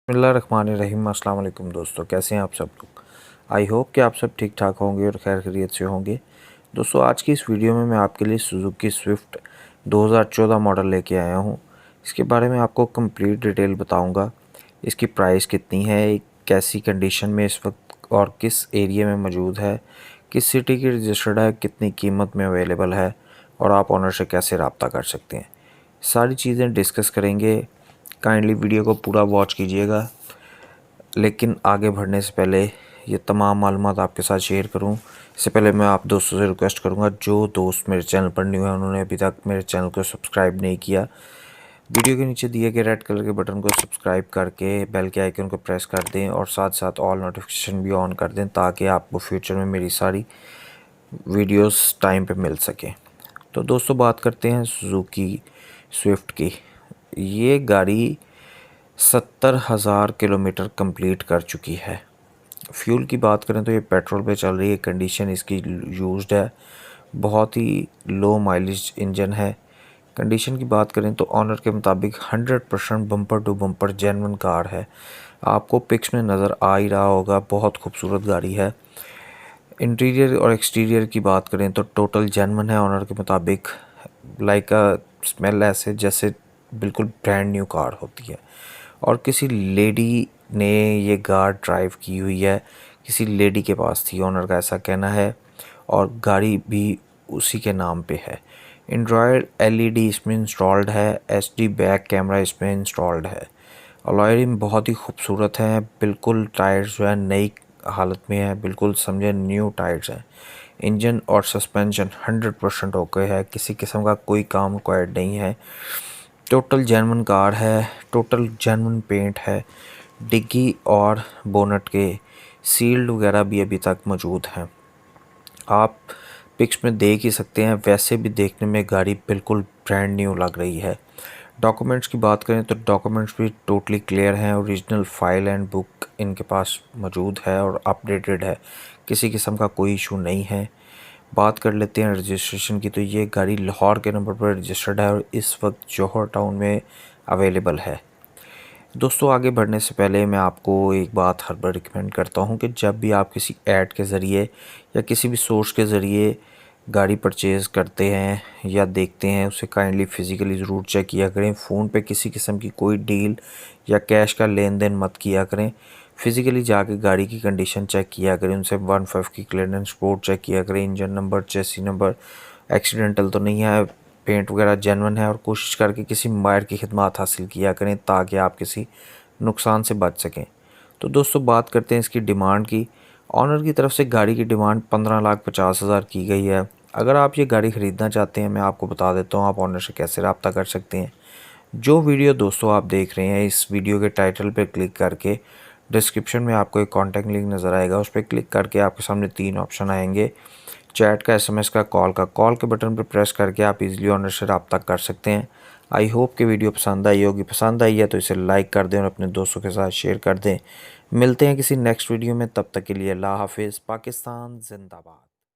बिस्मिल्लाहिर्रहमानिर्रहीम। अस्सलाम वालेकुम दोस्तों, कैसे हैं आप सब लोग। आई होप कि आप सब ठीक ठाक होंगे और खैर खैरियत से होंगे। दोस्तों, आज की इस वीडियो में मैं आपके लिए सुजुकी स्विफ्ट 2014 मॉडल लेके आया हूं। इसके बारे में आपको कंप्लीट डिटेल बताऊंगा। इसकी प्राइस कितनी है, कैसी कंडीशन में इस वक्त और किस एरिया में मौजूद है, किस सिटी की रजिस्टर्ड है, कितनी कीमत में अवेलेबल है और आप ऑनर से कैसे रब्ता कर सकते हैं, सारी चीज़ें डिस्कस करेंगे। काइंडली वीडियो को पूरा वॉच कीजिएगा। लेकिन आगे बढ़ने से पहले ये तमाम मालूमात आपके साथ शेयर करूं, इससे पहले मैं आप दोस्तों से रिक्वेस्ट करूंगा, जो दोस्त मेरे चैनल पर न्यू है उन्होंने अभी तक मेरे चैनल को सब्सक्राइब नहीं किया, वीडियो के नीचे दिए गए रेड कलर के बटन को सब्सक्राइब करके बेल के आइकन को प्रेस कर दें और साथ साथ ऑल नोटिफिकेशन भी ऑन कर दें, ताकि आपको फ्यूचर में मेरी सारी वीडियोस टाइम पे मिल सकें। तो दोस्तों, बात करते हैं सुजुकी स्विफ्ट की। ये गाड़ी 70,000 किलोमीटर कंप्लीट कर चुकी है। फ्यूल की बात करें तो ये पेट्रोल पे चल रही है। कंडीशन इसकी यूज्ड है, बहुत ही लो माइलेज इंजन है। कंडीशन की बात करें तो ऑनर के मुताबिक 100% bumper to bumper genuine car है। आपको पिक्स में नज़र आ ही रहा होगा, बहुत खूबसूरत गाड़ी है। इंटीरियर और एक्सटीरियर की बात करें तो टोटल जेन्युइन है ऑनर के मुताबिक। लाइक अ स्मेल ऐसे जैसे बिल्कुल ब्रांड न्यू कार होती है। और किसी लेडी ने ये कार ड्राइव की हुई है, किसी लेडी के पास थी, ऑनर का ऐसा कहना है। और गाड़ी भी उसी के नाम पे है। एंड्रॉयड एलईडी इसमें इंस्टॉल्ड है, एचडी बैक कैमरा इसमें इंस्टॉल्ड है। अलॉय रिम बहुत ही खूबसूरत है, बिल्कुल टायर्स जो है नई हालत में है, बिल्कुल समझे न्यू टायर्स हैं। इंजन और सस्पेंशन 100% ओके है, किसी किस्म का कोई काम रिक्वायर्ड नहीं है। टोटल जेन्युइन कार है, टोटल जेन्युइन पेंट है। डिग्गी और बोनट के सील्ड वगैरह भी अभी तक मौजूद हैं। आप पिक्स में देख ही सकते हैं, वैसे भी देखने में गाड़ी बिल्कुल ब्रांड न्यू लग रही है। डॉक्यूमेंट्स की बात करें तो डॉक्यूमेंट्स भी टोटली क्लियर हैं। ओरिजिनल फाइल एंड बुक इनके पास मौजूद है और अपडेटेड है, किसी किस्म का कोई इशू नहीं है। बात कर लेते हैं रजिस्ट्रेशन की, तो ये गाड़ी लाहौर के नंबर पर रजिस्टर्ड है और इस वक्त जौहर टाउन में अवेलेबल है। दोस्तों, आगे बढ़ने से पहले मैं आपको एक बात हर बार रिकमेंड करता हूँ कि जब भी आप किसी ऐड के ज़रिए या किसी भी सोर्स के ज़रिए गाड़ी परचेज़ करते हैं या देखते हैं, उसे काइंडली फ़िज़िकली ज़रूर चेक किया करें। फ़ोन पे किसी किस्म की कोई डील या कैश का लेन देन मत किया करें। फ़िज़िकली जाके गाड़ी की कंडीशन चेक किया करें, उनसे 1.5 की क्लियरेंस रिपोर्ट चेक किया करें, इंजन नंबर, चेसी नंबर एक्सीडेंटल तो नहीं है, पेंट वगैरह जेन्युइन है, और कोशिश करके किसी माहिर की खिदमत हासिल किया करें ताकि आप किसी नुकसान से बच सकें। तो दोस्तों, बात करते हैं इसकी डिमांड की। ऑनर की तरफ से गाड़ी की डिमांड 15,50,000 की गई है। अगर आप ये गाड़ी ख़रीदना चाहते हैं, मैं आपको बता देता हूँ आप ऑनर से कैसे रब्ता कर सकते हैं। जो वीडियो दोस्तों आप देख रहे हैं, इस वीडियो के टाइटल पर क्लिक करके डिस्क्रिप्शन में आपको एक कॉन्टैक्ट लिंक नज़र आएगा, उस पर क्लिक करके आपके सामने 3 ऑप्शन आएंगे, चैट का, एसएमएस का, कॉल का। कॉल के बटन पर प्रेस करके आप इजीली ऑनर से रब्ता कर सकते हैं। आई होप कि वीडियो पसंद आई होगी। पसंद आई है तो इसे लाइक कर दें और अपने दोस्तों के साथ शेयर कर दें। मिलते हैं किसी नेक्स्ट वीडियो में, तब तक के लिए अल्लाह हाफिज़। पाकिस्तान जिंदाबाद।